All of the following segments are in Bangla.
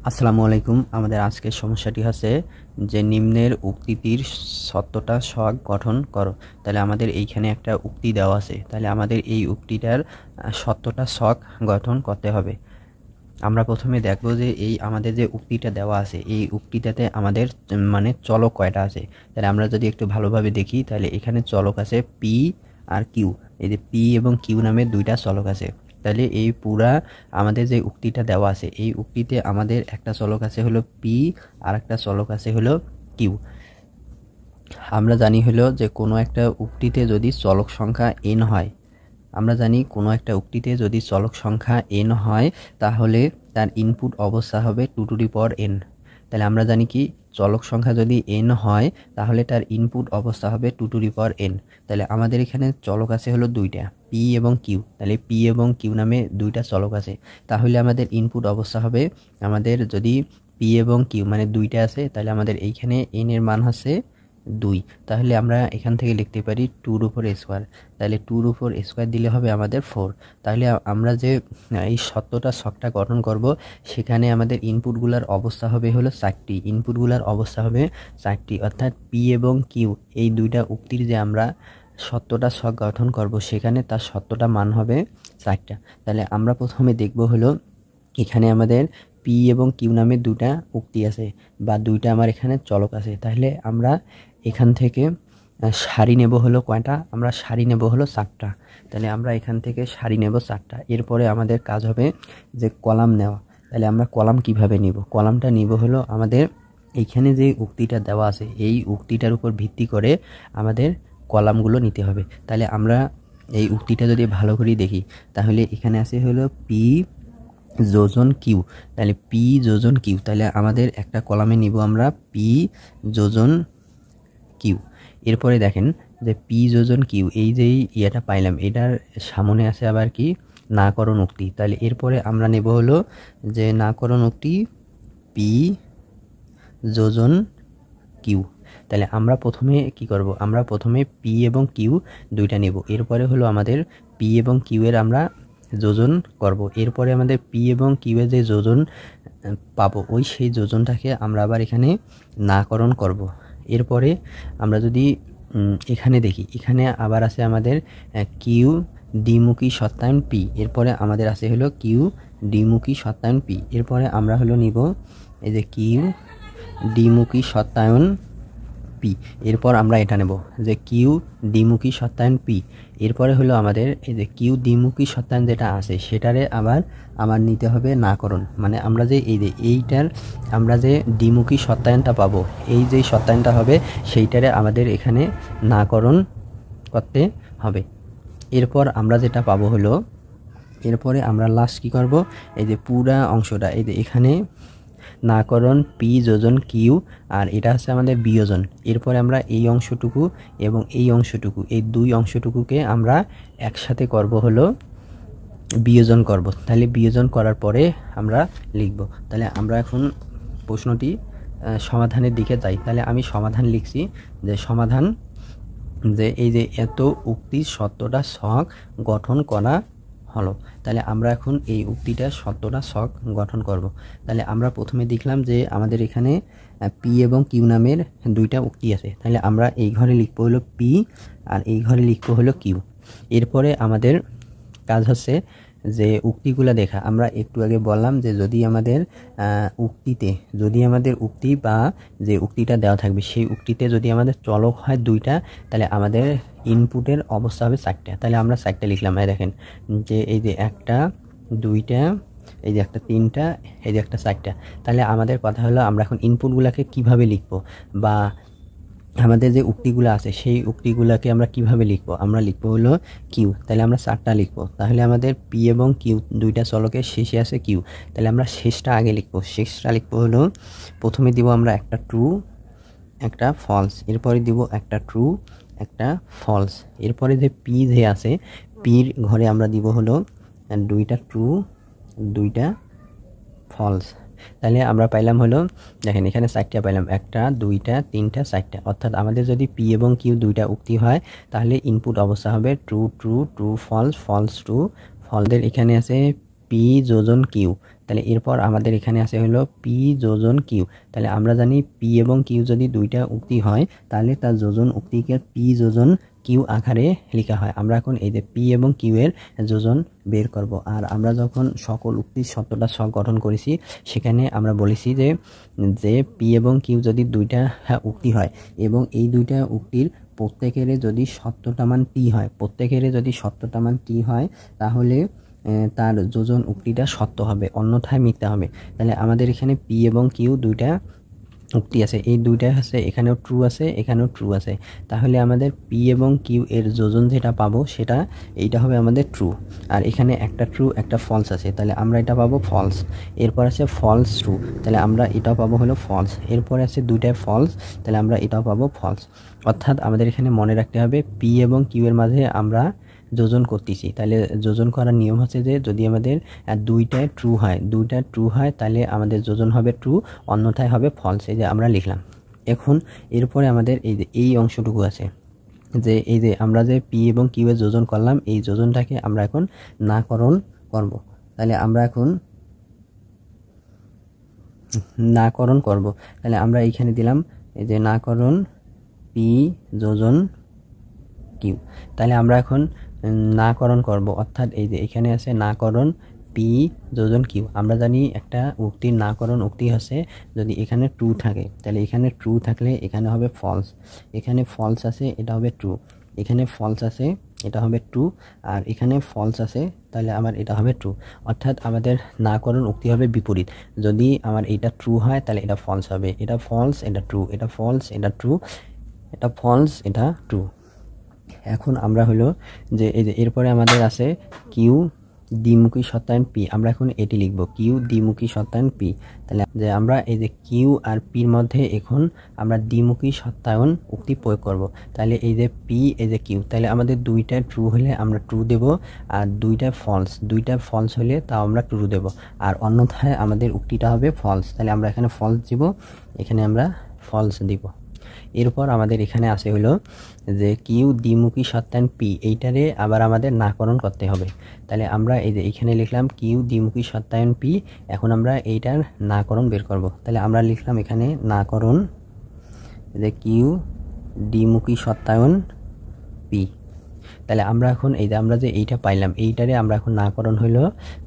আসসালামু আলাইকুম। আমাদের আজকের সমস্যাটি হচ্ছে যে নিম্নের উক্তিটির সত্যটা ছক গঠন করো। তাহলে আমাদের এইখানে একটা উক্তি দেওয়া আছে, তাহলে আমাদের এই উক্তিটার সত্যটা ছক গঠন করতে হবে। আমরা প্রথমে দেখব যে এই আমাদের যে উক্তিটা দেওয়া আছে এই উক্তিটাতে আমাদের মানে চলক কয়টা আছে। তাহলে আমরা যদি একটু ভালোভাবে দেখি তাহলে এখানে চলক আছে পি আর কিউ। এই যে পি এবং কিউ নামের দুইটা চলক আছে। তাহলে এই পুরা আমাদের যে উক্তিটা দেওয়া আছে এই উক্তিতে আমাদের একটা চলক আছে হলো পি আর একটা চলক আছে হলো কিউ। আমরা জানি হলো যে কোনো একটা উক্তিতে যদি চলক সংখ্যা এন হয়, আমরা জানি কোনো একটা উক্তিতে যদি চলক সংখ্যা এন হয় তাহলে তার ইনপুট অবস্থা হবে 2n। তাহলে আমরা জানি কি চলক সংখ্যা যদি এন হয় তাহলে তার ইনপুট অবস্থা হবে 2n। তাহলে আমাদের এখানে চলক আছে হলো দুইটা, পি এবং কিউ। তাহলে পি এবং কিউ নামে দুইটা চলক আছে, তাহলে আমাদের ইনপুট অবস্থা হবে, আমাদের যদি পি এবং কিউ মানে দুইটা আছে তাহলে আমাদের এইখানে এন এর মান হচ্ছে 2। তাহলে আমরা এখান থেকে লিখতে পারি 2^2। তাহলে 2^2 দিলে হবে আমাদের 4। তাহলে আমরা যে এই সত্যটা ছকটা গঠন করব সেখানে আমাদের ইনপুটগুলোর অবস্থা হবে হলো 4টি। ইনপুটগুলোর অবস্থা হবে 4টি, অর্থাৎ পি এবং কিউ এই দুইটা উক্তির যে আমরা সত্যটা ছক গঠন করব সেখানে তার সত্যটা মান হবে 4টা। তাহলে আমরা প্রথমে দেখব হলো এখানে আমাদের পি এবং কিউ নামে দুইটা উক্তি আছে বা দুইটা আমার এখানে চলক আছে। তাহলে আমরা এখান থেকে সারি নেব হলো কয়টা, আমরা সারি নেব হলো 4টা। তাহলে আমরা এখান থেকে সারি নেব 4টা। এরপরে আমাদের কাজ হবে যে কলাম নেওয়া। তাহলে আমরা কলাম কিভাবে নিব, কলামটা নিব হলো আমাদের এইখানে যে উক্তিটা দেওয়া আছে এই উক্তিটার উপর ভিত্তি করে আমাদের কলামগুলো নিতে হবে। তাহলে আমরা এই উক্তিটা যদি ভালো করে দেখি তাহলে এখানে আছে হলো পি যোজন কিউ। তাহলে পি যোজন কিউ, তাহলে আমাদের একটা কলামে নিব আমরা পি যোজন কিউ। এরপরে দেখেন যে পি যোজন কিউ এই যে ইয়েটা পাইলাম এটার সামনে আছে আবার কি নাকরণ উক্তি। তাহলে এরপরে আমরা নেব হলো যে নাকরণ উক্তি পি যোজন কিউ। তাহলে আমরা প্রথমে কি করব, আমরা প্রথমে পি এবং কিউ দুইটা নেব, এরপরে হলো আমাদের পি এবং কিউ এর আমরা যোজন করব। এরপরে আমাদের পি এবং কিউ এর যে যোজন পাবো ওই সেই যোজনটাকে আমরা আবার এখানে নাকরণ করব। এরপরে আমরা যদি এখানে দেখি এখানে আবার আছে আমাদের কিউ দ্বিমুখী সত্যায়ন পি। এরপরে আমাদের আছে হলো কিউ দ্বিমুখী সত্যায়ন পি। এরপরে আমরা হলো নিব এই যে কিউ দ্বিমুখী সত্যায়ন পি। এরপর আমরা এটা নেব যে কিউ দ্বিমুখী সত্যায়ন পি। এরপরে হলো আমাদের এই যে কিউ দ্বিমুখী সত্যায়ন যেটা আছে সেটারে আবার আমার নিতে হবে নাকরণ। মানে আমরা যে এই যে এইটার আমরা যে দ্বিমুখী সত্যায়নটা পাবো এই যে সত্যায়নটা হবে সেইটারে আমাদের এখানে নাকরণ করতে হবে। এরপর আমরা যেটা পাবো হলো এরপরে আমরা লাস্ট কি করব, এই যে পুরা অংশটা এই যে এখানে নাকরণ পি যোজন কিউ আর এটা হচ্ছে আমাদের বিয়োজন। এরপরে আমরা এই অংশটুকু এবং এই অংশটুকু এই দুই অংশটুকুকে আমরা একসাথে করব হলো বিয়োজন করব। তাহলে বিয়োজন করার পরে আমরা লিখব। তাহলে আমরা এখন প্রশ্নটি সমাধানের দিকে যাই। তাহলে আমি সমাধান লিখছি যে সমাধান যে এই যে এত উক্তির সত্যটা ছক গঠন করা হলো। তাহলে আমরা এখন এই উক্তিটা সত্যটা ছক গঠন করব। তাহলে আমরা প্রথমে দেখলাম যে আমাদের এখানে পি এবং কিউ নামের দুইটা উক্তি আছে। তাহলে আমরা এই ঘরে লিখবো হলো পি আর এই ঘরে লিখবো হলো কিউ। এরপরে আমাদের কাজ হচ্ছে যে উক্তিগুলো দেখা। আমরা একটু আগে বললাম যে যদি আমাদের উক্তিতে যদি আমাদের উক্তি বা যে উক্তিটা দেওয়া থাকবে সেই উক্তিতে যদি আমাদের চলক হয় দুইটা তাহলে আমাদের ইনপুটের অবস্থা হবে 4টা। তাহলে আমরা 4টা লিখলাম। দেখেন যে এই যে একটা দুইটা এই যে একটা তিনটা এই যে একটা 4টা। তাহলে আমাদের কথা হলো আমরা এখন ইনপুটগুলোকে কিভাবে লিখবো বা আমাদের যে উক্তিগুলো আছে সেই উক্তিগুলোকে আমরা কিভাবে লিখব, আমরা লিখবো হলো কিউ। তাহলে আমরা 4টা লিখবো। তাহলে আমাদের পি এবং কিউ দুইটা চলকের শেষে আছে কিউ। তাহলে আমরা শেষটা আগে লিখবো। শেষটা লিখবো হলো প্রথমে দিব আমরা একটা ট্রু একটা ফলস, এরপরে দিব একটা ট্রু একটা ফলস। এরপরে যে পি যে আছে পির ঘরে আমরা দিব হলো দুইটা ট্রু দুইটা ফলস। তাহলে আমরা পাইলাম হলো দেখেন এখানে 4টা পাইলাম, একটা দুইটা তিনটা 4টা। অর্থাৎ আমাদের যদি পি এবং কিউ দুইটা উক্তি হয় তাহলে ইনপুট অবস্থা হবে true true true false false true ফলসের। এখানে আছে পি যোজন কিউ, তাহলে এরপর আমাদের এখানে আছে হলো পি যোজন কিউ। তাহলে আমরা জানি পি এবং কিউ যদি দুইটা উক্তি হয় তাহলে তার যোজন উক্তিকে পি যোজন কিউ আকারে লেখা হয়। আমরা এখন এই যে পি এবং কিউ এর যোজন বের করব। আর আমরা যখন সকল উক্তির সত্যটা ছক গঠন করেছি সেখানে আমরা বলেছি যে পি এবং কিউ যদি দুইটা উক্তি হয় এবং এই দুইটা উক্তির প্রত্যেকের যদি সত্যটা মান টি হয়, প্রত্যেকের যদি সত্যটা মান টি হয় তাহলে তার যোজন উক্তিটা সত্য হবে, অন্যথায় মিথ্যা হবে। তাহলে আমাদের এখানে পি এবং কিউ দুইটা উক্তি আছে, এই দুইটা আছে, এখানেও ট্রু আছে, এখানেও ট্রু আছে। তাহলে আমাদের পি এবং কিউ এর যোজন যেটা পাবো সেটা এইটা হবে আমাদের ট্রু। আর এখানে একটা ট্রু একটা ফলস আছে, তাহলে আমরা এটা পাবো ফলস। এরপর আছে ফলস ট্রু, তাহলে আমরা এটাও পাবো হলো ফলস। এরপরে আছে দুইটাই ফলস, তাহলে আমরা এটাও পাবো ফলস। অর্থাৎ আমাদের এখানে মনে রাখতে হবে পি এবং কিউ এর মাঝে আমরা যোজন করতেছি। তাহলে যোজন করার নিয়ম হচ্ছে যে যদি আমাদের দুইটাই ট্রু হয় তাহলে আমাদের যোজন হবে ট্রু, অন্যথায় হবে ফলস। এই যে আমরা লিখলাম। এখন এরপরে আমাদের এই যে এই অংশটুকু আছে যে এই যে আমরা যে পি এবং কিউ এর যোজন করলাম এই যোজনটাকে আমরা এখন নাকরণ করব। তাহলে আমরা এখন নাকরণ করব। তাহলে আমরা এইখানে দিলাম এই যে নাকরণ পি যোজন কিউ। তাহলে আমরা এখন নাকরণ করব, অর্থাৎ এই যে এখানে আছে নাকরণ পি যোজন কিউ। আমরা জানি একটা উক্তির নাকরণ উক্তি হচ্ছে যদি এখানে ট্রু থাকে, তাহলে এখানে ট্রু থাকলে এখানে হবে ফলস, এখানে ফলস আছে এটা হবে ট্রু, এখানে ফলস আছে এটা হবে ট্রু, আর এখানে ফলস আছে তাহলে আমার এটা হবে ট্রু। অর্থাৎ আমাদের নাকরণ উক্তি হবে বিপরীত। যদি আমার এটা ট্রু হয় তাহলে এটা ফলস হবে, এটা ফলস এটা ট্রু, এটা ফলস এটা ট্রু, এটা ফলস এটা ট্রু। এখন আমরা হলো যে এই যে এরপরে আমাদের আছে কিউ দ্বিমুখী সত্যায়ন পি। আমরা এখন এটি লিখব কিউ দ্বিমুখী সত্যায়ন পি। তাহলে যে আমরা এই যে কিউ আর পির মধ্যে এখন আমরা দ্বিমুখী সত্যায়ন উক্তি প্রয়োগ করব। তাহলে এই যে পি এই যে কিউ, তাহলে আমাদের দুইটা ট্রু হলে আমরা ট্রু দেব, আর দুইটা ফলস হলে তাও আমরা ট্রু দেব, আর অন্যথায় আমাদের উক্তিটা হবে ফলস। তাহলে আমরা এখানে ফলস দিব, এখানে আমরা ফলস দিব। এরপর আমাদের এখানে আছে হলো যে কিউ দ্বিমুখী সত্যায়ন পি, এইটারে আবার আমাদের নাকরণ করতে হবে। তাহলে আমরা এই যে এখানে লিখলাম কিউ দ্বিমুখী সত্যায়ন পি। এখন আমরা এইটার নাকরণ বের করব। তাহলে আমরা লিখলাম এখানে নাকরণ যে কিউ দ্বিমুখী সত্যায়ন পি। তাহলে আমরা এখন এই যে আমরা যে এইটা পাইলাম এইটারে আমরা এখন নাকরণ হইলো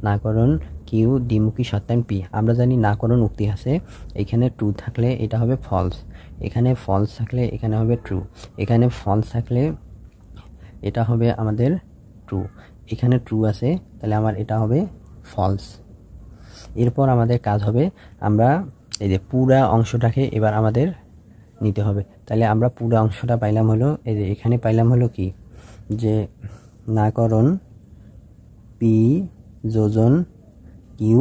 নাকরণ কিউ দ্বিমুখী সত্যায়ন পি। আমরা জানি নাকরণ উক্তি আছে, এখানে ট্রু থাকলে এটা হবে ফলস, এখানে ফলস থাকলে এখানে হবে ট্রু, এখানে ফলস থাকলে এটা হবে আমাদের ট্রু, এখানে ট্রু আছে তাহলে আমার এটা হবে ফলস। এরপর আমাদের কাজ হবে আমরা এই যে পুরা অংশটাকে এবার আমাদের নিতে হবে। তাহলে আমরা পুরা অংশটা পাইলাম হলো এই যে এখানে পাইলাম হলো কি যে নাকরণ পি যোজন কিউ।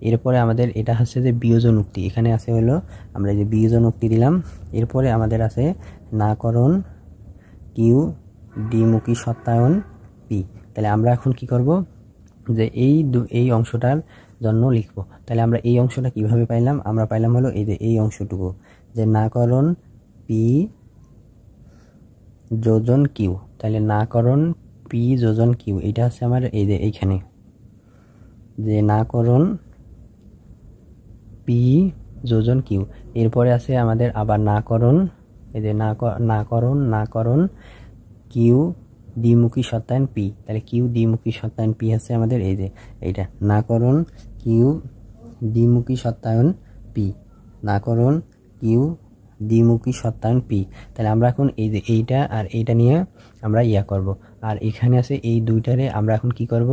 এরপরে আমাদের এটা হচ্ছে যে বিয়োজন উক্তি, এখানে আছে হলো আমরা এই যে বিয়োজন উক্তি দিলাম। এরপরে আমাদের আছে নাকরণ কিউ দ্বিমুখী সত্যায়ন পি। তাহলে আমরা এখন কি করব যে এই অংশটার জন্য লিখব। তাহলে আমরা এই অংশটা কিভাবে পাইলাম, আমরা পাইলাম হলো এই যে এই অংশটুকু যে নাকরণ পি যোজন কিউ। তাহলে নাকরণ পি যোজন কিউ এটা হচ্ছে আমার এই যে এইখানে যে নাকরণ পি যোজন কিউ। এরপরে আছে আমাদের আবার নাকরণ এই যে নাকরণ কিউ দ্বিমুখী সত্যায়ন পি। তাহলে কিউ দ্বিমুখী সত্যায়ন পি আছে আমাদের এই যে এইটা নাকরণ কিউ দ্বিমুখী সত্যায়ন পি, নাকরণ কিউ দ্বিমুখী সত্যায়ন পি। তাহলে আমরা এখন এই যে এইটা আর এইটা নিয়ে আমরা করব। আর এখানে আছে এই দুইটারে আমরা এখন কি করব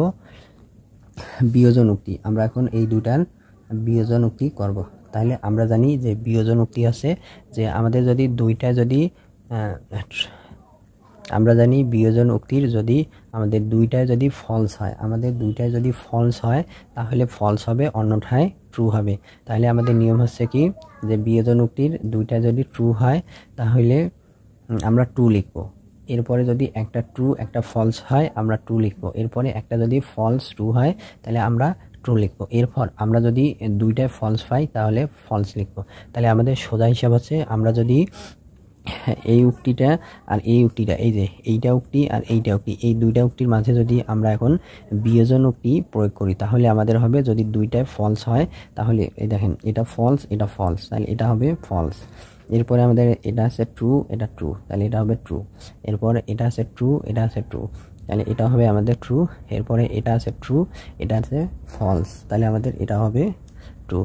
বিয়োজন উক্তি। আমরা এখন এই দুইটার বিয়োজন উক্তি করব। তাহলে আমরা জানি যে বিয়োজন উক্তি আছে যে আমাদের যদি দুইটা যদি আমরা জানি বিয়োজন উক্তির যদি আমাদের দুইটায় যদি ফলস হয় তাহলে ফলস হবে, অন্যথায় ট্রু হবে। তাহলে আমাদের নিয়ম হচ্ছে কি যে বিয়োজন উক্তির দুইটা যদি ট্রু হয় তাহলে আমরা ট্রু লিখব। এরপরে যদি একটা ট্রু একটা ফলস হয় আমরা ট্রু লিখব। এরপরে একটা যদি ফলস ট্রু হয় তাহলে আমরা ট্রু লিখব। এরপর আমরা যদি দুইটায় ফলস পাই তাহলে ফলস লিখব। তাহলে আমাদের সোজা হিসাব আছে আমরা যদি এই উক্তিটা আর এই উক্তিটা, এই যে এইটা উক্তি আর এইটা উক্তি, এই দুইটা উক্তির মাঝে যদি আমরা এখন বিয়োজন উক্তি প্রয়োগ করি তাহলে আমাদের হবে, যদি দুইটাই ফলস হয় তাহলে এই দেখেন এটা ফলস এটা ফলস, তাহলে এটা হবে ফলস। এরপরে আমাদের এটা আছে ট্রু এটা ট্রু, তাহলে এটা হবে ট্রু। এরপরে এটা আছে ট্রু এটা আছে ট্রু, তাহলে এটা হবে আমাদের ট্রু। এরপরে এটা আছে ট্রু এটা আছে ফলস, তাহলে আমাদের এটা হবে ট্রু।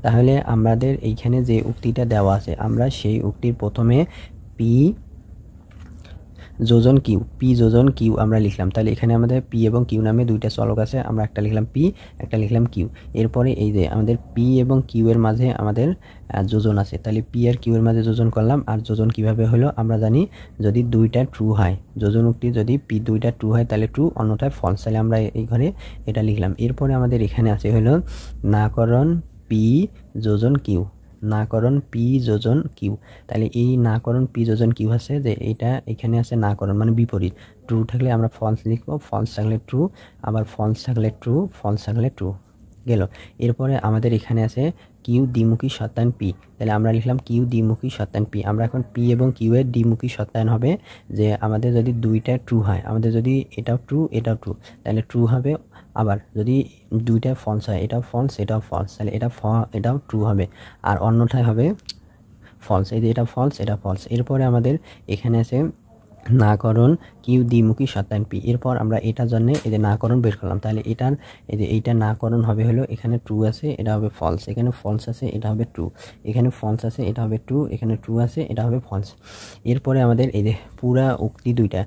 তাহলে আমাদের এইখানে যে উক্তিটা দেওয়া আছে আমরা সেই উক্তির প্রথমে পি যোজন কিউ, পি যোজন কিউ আমরা লিখলাম। তাহলে এখানে আমাদের পি এবং কিউ নামে দুইটা চলক আছে, আমরা একটা লিখলাম পি একটা লিখলাম কিউ। এরপরে এই যে আমাদের পি এবং কিউ এর মাঝে আমাদের যোজন আছে, তাহলে পি আর কিউ এর মাঝে যোজন করলাম। আর যোজন কিভাবে হলো আমরা জানি, যদি দুইটা ট্রু হয়, যোজন উক্তি যদি পি দুইটা ট্রু হয় তাহলে ট্রু, অন্যথায় ফলস, তাহলে আমরা এই ঘরে এটা লিখলাম। এরপরে আমাদের এখানে আছে হলো নাকরণ পি যোজন কিউ, নাকরণ পি যোজন কিউ। তাহলে এই নাকরণ পি যোজন কিউ আছে যে এইটা এখানে আছে নাকরণ মানে বিপরীত, ট্রু থাকলে আমরা ফলস লিখবো, ফলস থাকলে ট্রু, আবার ফলস থাকলে ট্রু, ফলস থাকলে ট্রু গেল। এরপরে আমাদের এখানে আছে কিউ দ্বিমুখী শতায়ন পি, তাহলে আমরা লিখলাম কিউ দ্বিমুখী শতায়ন পি। আমরা এখন পি এবং কিউ এর দ্বিমুখী শতায়ন হবে, যে আমাদের যদি দুইটা ট্রু হয়, আমাদের যদি এটাও ট্রু এটাও ট্রু তাহলে ট্রু হবে। আবার যদি দুইটা ফলস হয়, এটাও ফলস এটাও ফলস, তাহলে এটাও ট্রু হবে, আর অন্যটায় হবে ফলস। এই যে এটা ফলস এটা ফলস। এরপরে আমাদের এখানে আছে নাকরণ কিউ দ্বিমুখী শতায়ন পি। এরপর আমরা এটার জন্য এই যে নাকরণ বের করলাম, তাহলে এটার এই যে এইটা নাকরণ হবে হলো, এখানে ট্রু আছে এটা হবে ফলস, এখানে ফলস আছে এটা হবে ট্রু, এখানে ফলস আছে এটা হবে ট্রু, এখানে ট্রু আছে এটা হবে ফলস। এরপরে আমাদের এই যে পুরা উক্তি দুইটা,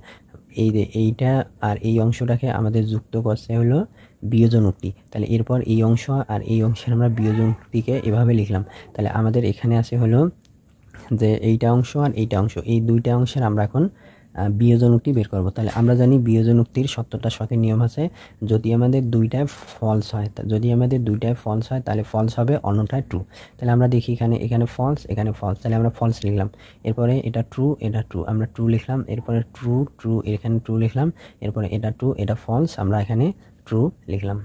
এই যে এইটা আর এই অংশটাকে আমাদের যুক্ত করতে হলো বিয়োজন উক্তি। তাহলে এরপর এই অংশ আর এই অংশের আমরা বিয়োজন উক্তিকে এভাবে লিখলাম। তাহলে আমাদের এখানে আছে হলো যে এইটা অংশ আর এইটা অংশ, এই দুইটা অংশের আমরা এখন বিয়োজন উক্তি বের করব। তাহলে আমরা জানি বিয়োজন উক্তির 70টা শখের নিয়ম আছে, যদি আমাদের দুইটায় ফলস হয়, যদি আমাদের দুইটায় ফলস হয় তাহলে ফলস হবে, অন্যটায় ট্রু। তাহলে আমরা দেখি এখানে ফলস এখানে ফলস, তাহলে আমরা ফলস লিখলাম। এরপরে এটা ট্রু এটা ট্রু, আমরা ট্রু লিখলাম। এরপরে ট্রু ট্রু এখানে ট্রু লিখলাম। এরপরে এটা ট্রু এটা ফলস, আমরা এখানে ট্রু লিখলাম।